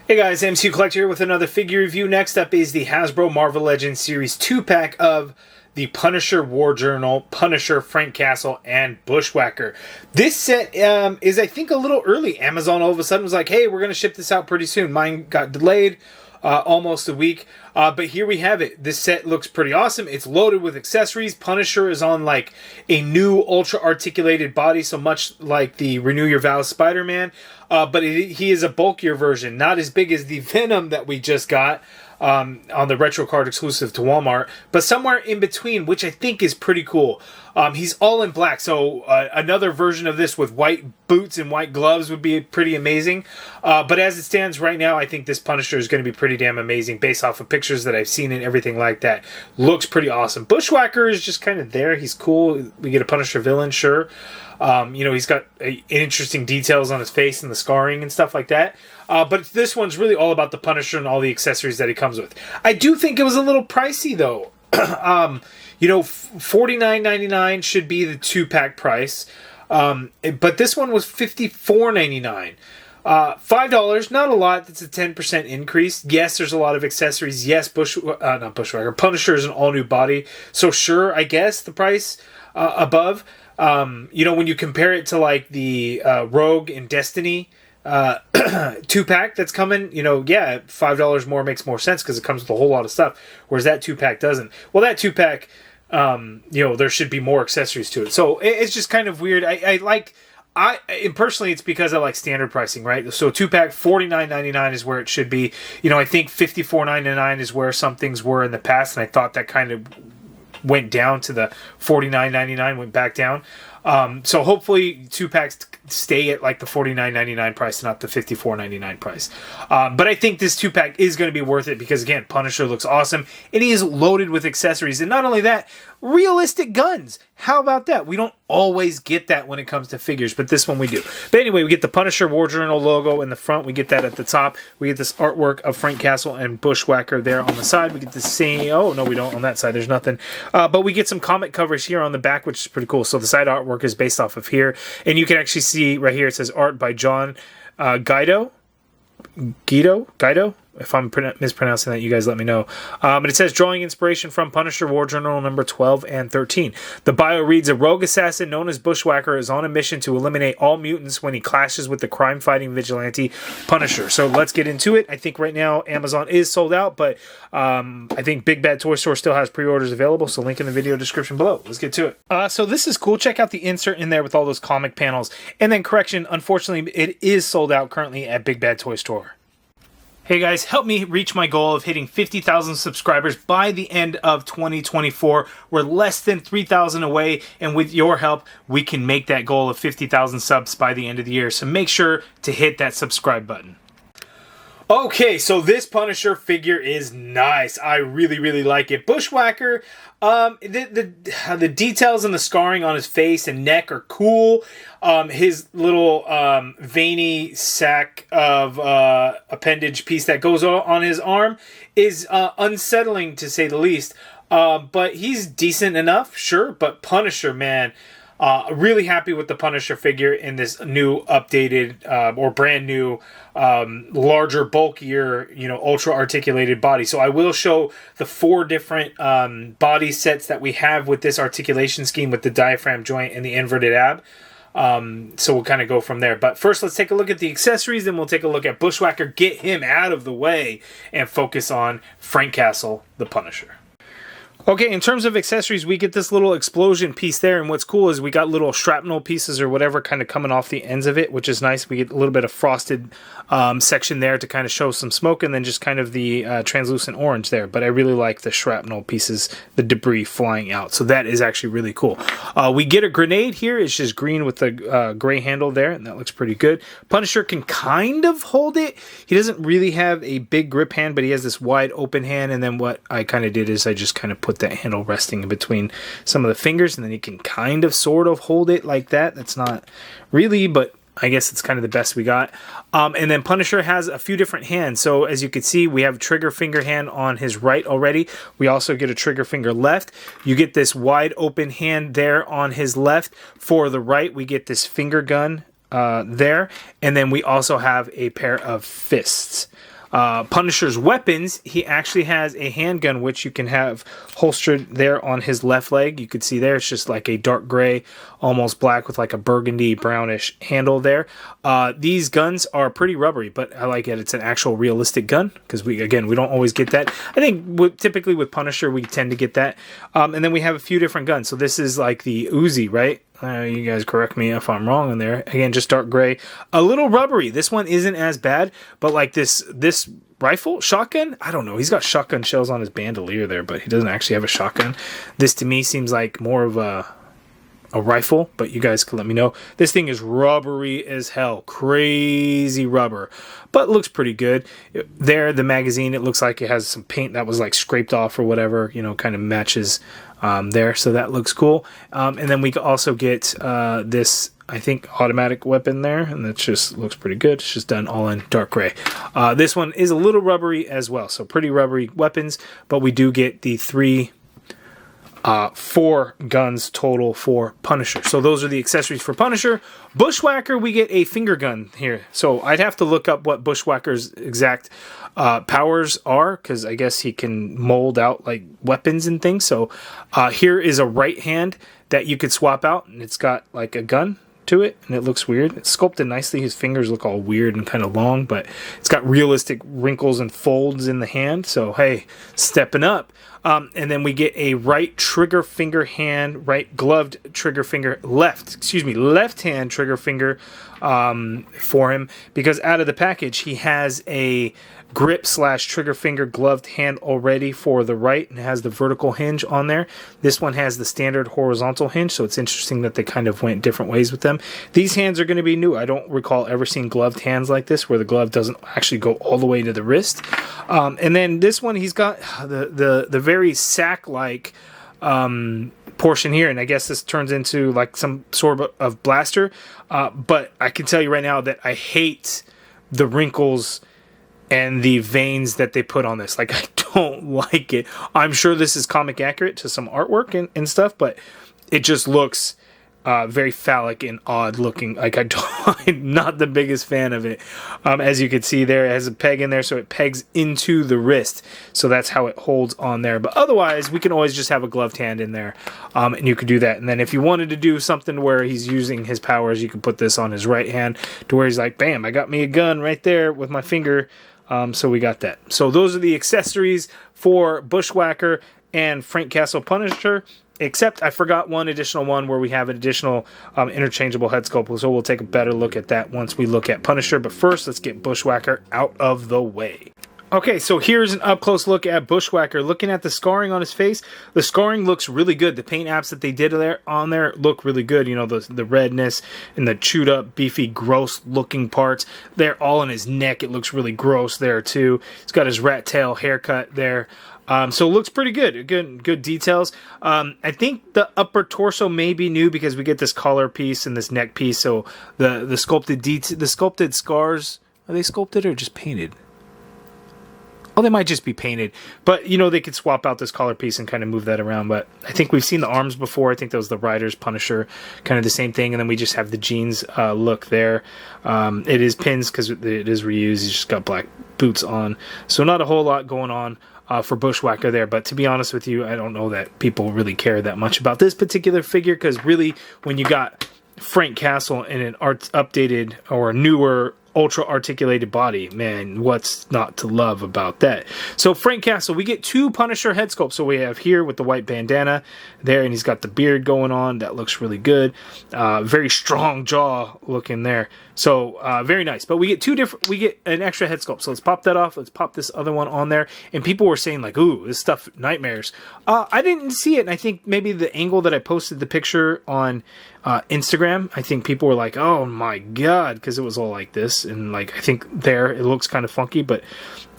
Hey guys, MCU Collector here with another figure review. Next up is the Hasbro Marvel Legends Series 2-pack of the Punisher War Journal, Punisher, Frank Castle, and Bushwhacker. This set is, I think, a little early. Amazon all of a sudden was like, hey, we're going to ship this out pretty soon. Mine got delayed almost a week. But here we have it. This set looks pretty awesome. It's loaded with accessories. Punisher is on like a new ultra articulated body, so much like the Renew Your Vows Spider-Man. But he is a bulkier version, not as big as the Venom that we just got on the retro card exclusive to Walmart, but somewhere in between, which I think is pretty cool. He's all in black, so another version of this with white boots and white gloves would be pretty amazing. But as it stands right now, I think this Punisher is going to be pretty damn amazing based off of pictures that I've seen and everything like that. Looks pretty awesome. Bushwhacker is just kind of there. He's cool. We get a Punisher villain, sure. You know, he's got interesting details on his face and the scarring and stuff like that. But this one's really all about the Punisher and all the accessories that he comes with. I do think it was a little pricey, though. You know, $49.99 should be the 2-pack price. But this one was $54.99. $5, not a lot. That's a 10% increase. Yes, there's a lot of accessories. Yes, not Bushwhacker. Punisher is an all-new body. So sure, I guess the price above. You know, when you compare it to like the Rogue and Destiny 2-pack that's coming, you know, yeah, $5 more makes more sense because it comes with a whole lot of stuff, whereas that 2-pack doesn't. Well, that 2-pack, you know, there should be more accessories to it. So it's just kind of weird. And personally, it's because I like standard pricing, right? So 2-pack, $49.99 is where it should be. You know, I think $54.99 is where some things were in the past, and I thought that kind of went down to the $49.99, went back down. So hopefully 2-packs stay at like the $49.99 price, not the $54.99 price. But I think this 2-pack is going to be worth it because, again, Punisher looks awesome. And he is loaded with accessories. And not only that, realistic guns. How about that? We don't always get that when it comes to figures, but this one we do. But anyway, we get the Punisher War Journal logo in the front. We get that at the top. We get this artwork of Frank Castle and Bushwhacker there on the side. We get the same... Oh, no, we don't on that side. There's nothing. But we get some comic covers here on the back, which is pretty cool. So the side artwork is based off of here. And you can actually see right here, it says art by John Guido. If I'm mispronouncing that, you guys let me know. But it says, drawing inspiration from Punisher War Journal number 12 and 13. The bio reads, a rogue assassin known as Bushwhacker is on a mission to eliminate all mutants when he clashes with the crime-fighting vigilante Punisher. So let's get into it. I think right now Amazon is sold out, but I think Big Bad Toy Store still has pre-orders available, so link in the video description below. Let's get to it. So this is cool. Check out the insert in there with all those comic panels. And then correction, unfortunately, it is sold out currently at Big Bad Toy Store. Hey guys, help me reach my goal of hitting 50,000 subscribers by the end of 2024. We're less than 3,000 away, and with your help, we can make that goal of 50,000 subs by the end of the year. So make sure to hit that subscribe button. Okay, so this Punisher figure is nice. I really, really like it. Bushwhacker, the details and the scarring on his face and neck are cool. His little veiny sack of appendage piece that goes on his arm is unsettling, to say the least. But he's decent enough, sure. But Punisher, man... really happy with the Punisher figure in this new updated or brand new larger, bulkier, you know, ultra articulated body. So I will show the 4 different body sets that we have with this articulation scheme with the diaphragm joint and the inverted ab. So we'll kind of go from there. But first, let's take a look at the accessories. Then we'll take a look at Bushwhacker, get him out of the way, and focus on Frank Castle, the Punisher. Okay, in terms of accessories, we get this little explosion piece there, and what's cool is we got little shrapnel pieces or whatever kind of coming off the ends of it, which is nice. We get a little bit of frosted section there to kind of show some smoke, and then just kind of the translucent orange there. But I really like the shrapnel pieces, the debris flying out, so that is actually really cool. We get a grenade here. It's just green with the gray handle there, and that looks pretty good. Punisher can kind of hold it. He doesn't really have a big grip hand, but he has this wide open hand, and then what I kind of did is I just kind of put that handle resting in between some of the fingers, and then you can kind of sort of hold it like that. That's not really, but I guess it's kind of the best we got. And then Punisher has a few different hands. So as you can see, we have trigger finger hand on his right already. We also get a trigger finger left. You get this wide open hand there on his left. For the right, we get this finger gun there. And then we also have a pair of fists. Punisher's weapons, he actually has a handgun, which you can have holstered there on his left leg. You could see there, it's just like a dark gray, almost black with like a burgundy brownish handle there. These guns are pretty rubbery, but I like it. It's an actual realistic gun, because we don't always get that. I think typically with Punisher, we tend to get that. And then we have a few different guns. So this is like the Uzi, right? You guys correct me if I'm wrong in there. Again, just dark gray, a little rubbery. This one isn't as bad, but like this rifle, shotgun, I don't know. He's got shotgun shells on his bandolier there, but he doesn't actually have a shotgun. This to me seems like more of a rifle, but you guys can let me know. This thing is rubbery as hell, crazy rubber, but looks pretty good. There, the magazine, it looks like it has some paint that was like scraped off or whatever, you know, kind of matches there, so that looks cool. And then we also get this, I think, automatic weapon there, and that just looks pretty good. It's just done all in dark gray. This one is a little rubbery as well, so pretty rubbery weapons, but we do get the 4 guns total for Punisher. So those are the accessories for Punisher. Bushwhacker, we get a finger gun here. So I'd have to look up what Bushwhacker's exact powers are, because I guess he can mold out like weapons and things. So here is a right hand that you could swap out, and it's got like a gun to it, and it looks weird. It's sculpted nicely. His fingers look all weird and kind of long, but it's got realistic wrinkles and folds in the hand. So hey, stepping up. And then we get a right trigger finger hand, right gloved trigger finger, left hand trigger finger for him, because out of the package he has a grip / trigger finger gloved hand already for the right, and has the vertical hinge on there. This one has the standard horizontal hinge, so it's interesting that they kind of went different ways with them. These hands are going to be new. I don't recall ever seeing gloved hands like this, where the glove doesn't actually go all the way to the wrist. And then this one, he's got the very sack-like portion here, and I guess this turns into like some sort of blaster. But I can tell you right now that I hate the wrinkles and the veins that they put on this. Like, I don't like it. I'm sure this is comic accurate to some artwork and stuff, but it just looks very phallic and odd looking. Like, I'm not the biggest fan of it. As you can see there, it has a peg in there, so it pegs into the wrist. So that's how it holds on there. But otherwise, we can always just have a gloved hand in there, and you could do that. And then if you wanted to do something where he's using his powers, you can put this on his right hand to where he's like, bam, I got me a gun right there with my finger. So we got that. So those are the accessories for Bushwhacker and Frank Castle Punisher. Except I forgot one additional one where we have an additional interchangeable head sculpt. So we'll take a better look at that once we look at Punisher. But first, let's get Bushwhacker out of the way. Okay, so here's an up-close look at Bushwhacker. Looking at the scarring on his face, the scarring looks really good. The paint apps that they did on there look really good. You know, the redness and the chewed-up, beefy, gross-looking parts. They're all in his neck. It looks really gross there, too. He's got his rat tail haircut there. So it looks pretty good. Good details. I think the upper torso may be new because we get this collar piece and this neck piece. So the sculpted scars, are they sculpted or just painted? Oh, they might just be painted, but you know, they could swap out this collar piece and kind of move that around. But I think we've seen the arms before. I think that was the Rider's Punisher, kind of the same thing. And then we just have the jeans look there. It is pins because it is reused. He's just got black boots on, so not a whole lot going on for Bushwhacker there. But to be honest with you, I don't know that people really care that much about this particular figure, because really, when you got Frank Castle in an updated or newer ultra articulated body, man, what's not to love about that? So Frank Castle, we get 2 Punisher head sculpts. So we have here with the white bandana there, and he's got the beard going on. That looks really good. Very strong jaw looking there. So very nice. But we get an extra head sculpt. So let's pop that off. Let's pop this other one on there. And people were saying like, ooh, this stuff nightmares. I didn't see it, and I think maybe the angle that I posted the picture on Instagram, I think people were like, oh my god, because it was all like this, and like I think there it looks kind of funky, but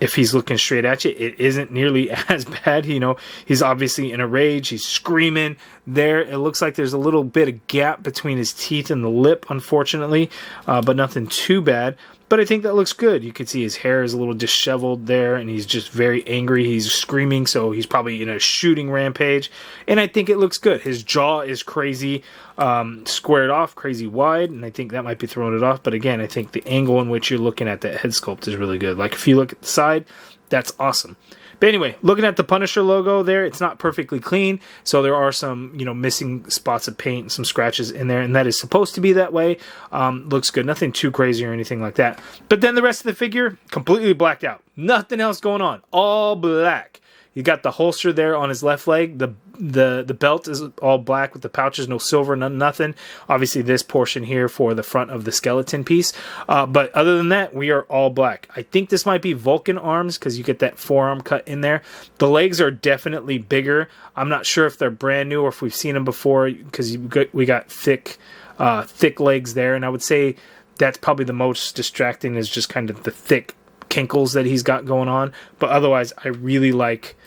if he's looking straight at you, it isn't nearly as bad. You know, he's obviously in a rage, he's screaming there. It looks like there's a little bit of gap between his teeth and the lip, unfortunately, but nothing too bad. but I think that looks good. You can see his hair is a little disheveled there, and he's just very angry. He's screaming, so he's probably in a shooting rampage, and I think it looks good. His jaw is crazy squared off, crazy wide, and I think that might be throwing it off, but again, I think the angle in which you're looking at that head sculpt is really good. Like, if you look at the side, that's awesome. But anyway, looking at the Punisher logo there, it's not perfectly clean, so there are some, you know, missing spots of paint, some scratches in there, and that is supposed to be that way. Looks good. Nothing too crazy or anything like that. But then the rest of the figure, completely blacked out. Nothing else going on. All black. You got the holster there on his left leg. The belt is all black with the pouches, no silver, nothing. Obviously, this portion here for the front of the skeleton piece. But other than that, we are all black. I think this might be Vulcan arms because you get that forearm cut in there. The legs are definitely bigger. I'm not sure if they're brand new or if we've seen them before because we got thick legs there. And I would say that's probably the most distracting is just kind of the thick kinkles that he's got going on. But otherwise, I really like...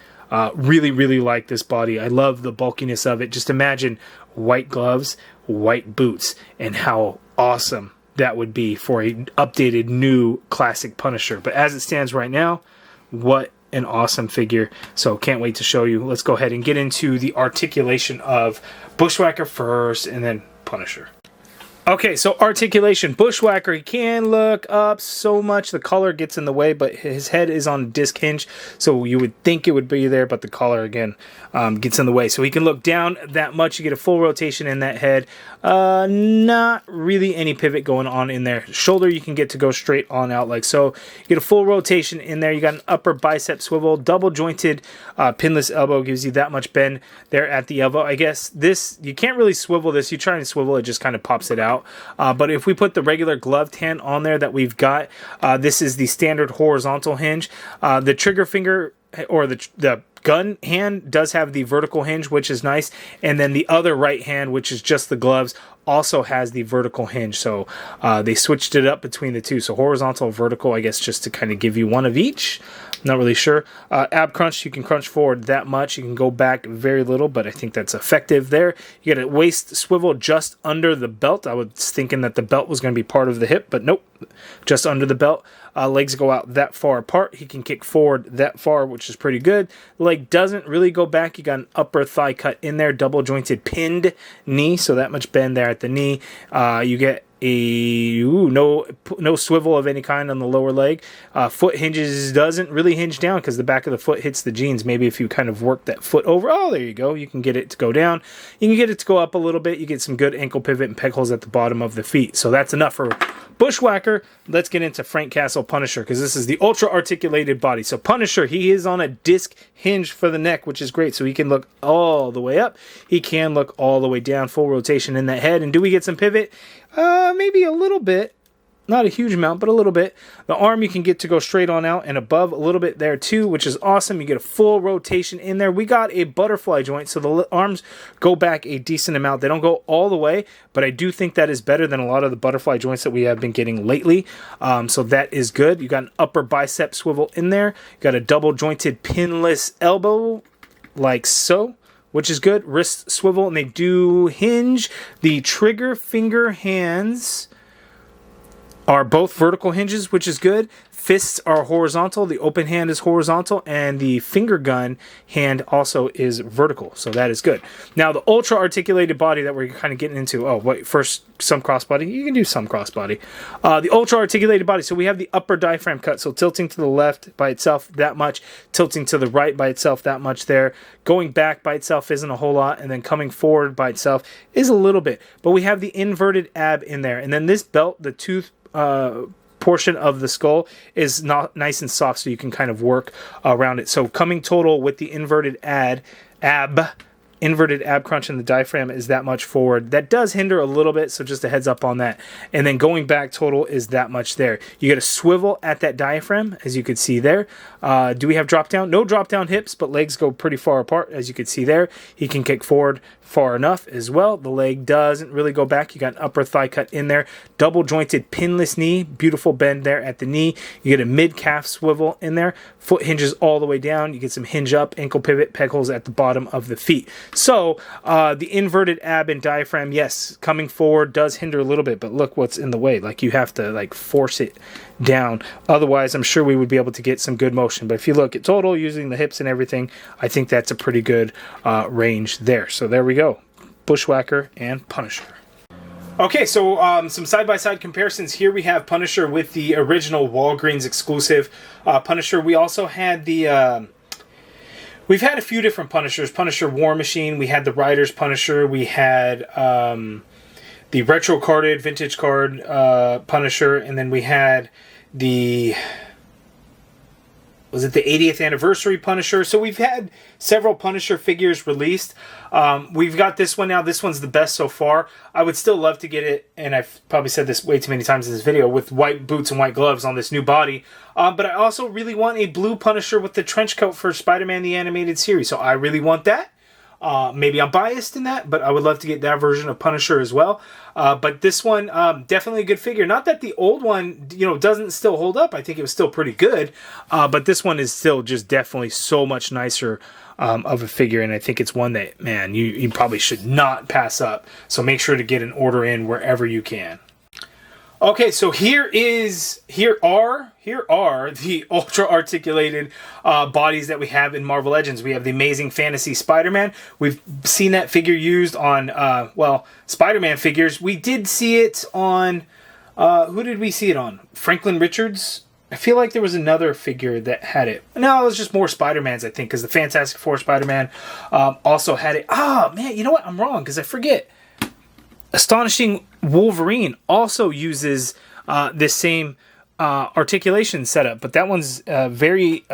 really like this body. I love the bulkiness of it. Just imagine white gloves, white boots, and how awesome that would be for an updated new classic Punisher. But as it stands right now, what an awesome figure. So can't wait to show you. Let's go ahead and get into the articulation of Bushwhacker first and then Punisher. Okay, so articulation. Bushwhacker, he can look up so much. The collar gets in the way, but his head is on a disc hinge, so you would think it would be there, but the collar, again, gets in the way. So he can look down that much. You get a full rotation in that head. Not really any pivot going on in there. Shoulder, you can get to go straight on out like so. You get a full rotation in there. You got an upper bicep swivel. Double-jointed pinless elbow gives you that much bend there at the elbow. I guess this, you can't really swivel this. You try and swivel, it just kind of pops it out. But if we put the regular gloved hand on there that we've got, this is the standard horizontal hinge. The trigger finger or the gun hand does have the vertical hinge, which is nice. And then the other right hand, which is just the gloves, also has the vertical hinge. So they switched it up between the two. So horizontal and vertical, I guess, just to kind of give you one of each. Not really sure. Ab crunch, you can crunch forward that much. You can go back very little, but I think that's effective there. You get a waist swivel just under the belt. I was thinking that the belt was going to be part of the hip, but nope, just under the belt. Legs go out that far apart. He can kick forward that far, which is pretty good. The leg doesn't really go back. You got an upper thigh cut in there, double jointed pinned knee, so that much bend there at the knee. You get no swivel of any kind on the lower leg. Foot hinges, doesn't really hinge down because the back of the foot hits the jeans. Maybe if you kind of work that foot over, oh, there you go. You can get it to go down. You can get it to go up a little bit. You get some good ankle pivot and peg holes at the bottom of the feet. So that's enough for Bushwhacker. Let's get into Frank Castle Punisher because this is the ultra articulated body. So Punisher, he is on a disc hinge for the neck, which is great. So he can look all the way up. He can look all the way down. Full rotation in that head. And do we get some pivot? Maybe a little bit. Not a huge amount, but a little bit. The arm you can get to go straight on out and above a little bit there too, which is awesome. You get a full rotation in there. We got a butterfly joint, so the arms go back a decent amount. They don't go all the way, but I do think that is better than a lot of the butterfly joints that we have been getting lately. So that is good. You got an upper bicep swivel in there. You got a double jointed pinless elbow like so, which is good. Wrist swivel, and they do hinge. The trigger finger hands are both vertical hinges, which is good. Fists are horizontal. The open hand is horizontal, and the finger gun hand also is vertical. So that is good. Now, the ultra articulated body that we're kind of getting into. Oh, wait, first, some crossbody. You can do some crossbody. The ultra articulated body. So we have the upper diaphragm cut. So tilting to the left by itself that much. Tilting to the right by itself that much there. Going back by itself isn't a whole lot. And then coming forward by itself is a little bit. But we have the inverted ab in there. And then this belt, the tooth portion of the skull is not nice and soft, so you can kind of work around it. So coming total with the inverted ab crunch in the diaphragm is that much forward. That does hinder a little bit, so just a heads up on that. And then going back total is that much there. You get a swivel at that diaphragm, as you could see there. Do we have drop down? No drop down hips, but legs go pretty far apart, as you could see there. He can kick forward far enough as well. The leg doesn't really go back. You got an upper thigh cut in there. Double jointed pinless knee. Beautiful bend there at the knee. You get a mid calf swivel in there. Foot hinges all the way down. You get some hinge up, ankle pivot, peg holes at the bottom of the feet. So the inverted ab and diaphragm, yes, coming forward does hinder a little bit, but look what's in the way. Like you have to like force it down. Otherwise, I'm sure we would be able to get some good motion. But if you look at total using the hips and everything, I think that's a pretty good range there. So there we go. Bushwhacker and Punisher. Okay, so some side-by-side comparisons. Here we have Punisher with the original Walgreens exclusive Punisher. We also had the... we've had a few different Punishers. Punisher War Machine. We had the Riders Punisher. We had the retro-carded, vintage card Punisher. And then we had the... was it the 80th anniversary Punisher? So we've had several Punisher figures released. We've got this one now. This one's the best so far. I would still love to get it, and I've probably said this way too many times in this video, with white boots and white gloves on this new body. But I also really want a blue Punisher with the trench coat for Spider-Man the Animated Series. So I really want that. Maybe I'm biased in that, but I would love to get that version of Punisher as well. But this one, definitely a good figure. Not that the old one, doesn't still hold up. I think it was still pretty good. But this one is still just definitely so much nicer of a figure. And I think it's one that, man, you probably should not pass up. So make sure to get an order in wherever you can. Okay, so here are the ultra articulated bodies that we have in Marvel Legends. We have the Amazing Fantasy Spider-Man. We've seen that figure used on Spider-Man figures. We did see it on who did we see it on? Franklin Richards. I feel like there was another figure that had it. No, it was just more Spider-Mans, I think, because the Fantastic Four Spider-Man also had it. Ah, man, you know what? I'm wrong because I forget. Astonishing Wolverine also uses this same articulation setup, but that one's very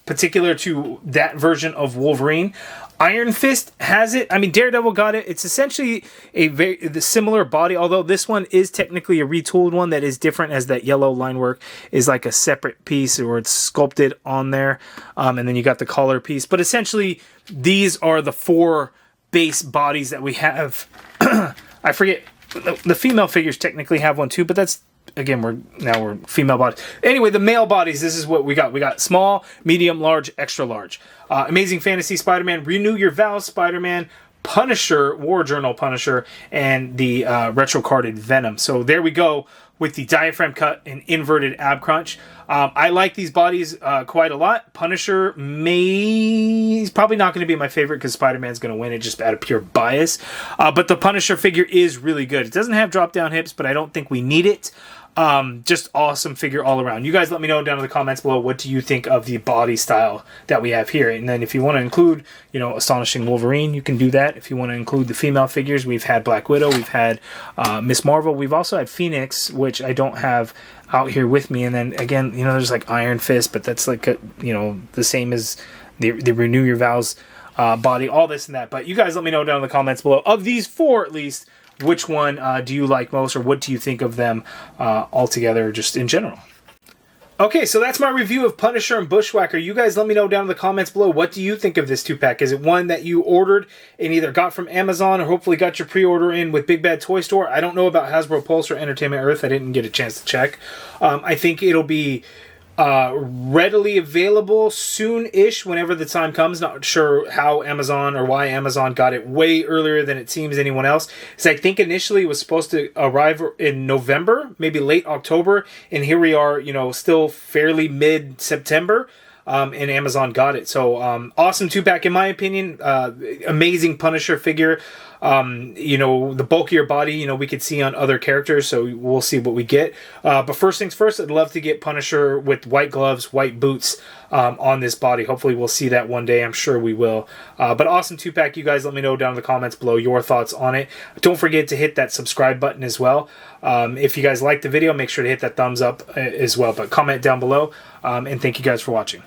particular to that version of Wolverine. Iron Fist has it. I mean, Daredevil got it. It's essentially the similar body, although this one is technically a retooled one that is different, as that yellow line work is like a separate piece, or it's sculpted on there. And then you got the collar piece. But essentially, these are the four base bodies that we have. I forget, the female figures technically have one too, but that's, again, we're female bodies. Anyway, the male bodies, this is what we got. We got small, medium, large, extra large. Amazing Fantasy Spider-Man, Renew Your Vows Spider-Man, Punisher, War Journal Punisher, and the retro-carded Venom. So there we go with the diaphragm cut and inverted ab crunch. I like these bodies quite a lot. Punisher he's probably not going to be my favorite because Spider-Man's going to win it just out of pure bias. But the Punisher figure is really good. It doesn't have drop-down hips, but I don't think we need it. Just awesome figure all around. You guys let me know down in the comments below, what do you think of the body style that we have here? And then if you want to include, Astonishing Wolverine, you can do that. If you want to include the female figures, we've had Black Widow, we've had Miss Marvel, we've also had Phoenix, which I don't have out here with me. And then again, there's like Iron Fist, but that's like the same as the Renew Your Vows body, all this and that. But you guys let me know down in the comments below, of these four at least, which one do you like most, or what do you think of them altogether, just in general? Okay, so that's my review of Punisher and Bushwhacker. You guys let me know down in the comments below, what do you think of this 2-pack? Is it one that you ordered and either got from Amazon or hopefully got your pre-order in with Big Bad Toy Store? I don't know about Hasbro Pulse or Entertainment Earth. I didn't get a chance to check. I think it'll be readily available soon-ish, whenever the time comes. Not sure how Amazon, or why Amazon got it way earlier than it seems anyone else. So I think initially it was supposed to arrive in November, maybe late October, and here we are, still fairly mid-September. And Amazon got it. So awesome 2-pack in my opinion. Amazing Punisher figure. The bulkier body, we could see on other characters, so we'll see what we get. But first things first, I'd love to get Punisher with white gloves, white boots on this body. Hopefully we'll see that one day. I'm sure we will. But awesome 2-pack. You guys let me know down in the comments below your thoughts on it. Don't forget to hit that subscribe button as well. If you guys liked the video, make sure to hit that thumbs up as well. But comment down below, and thank you guys for watching.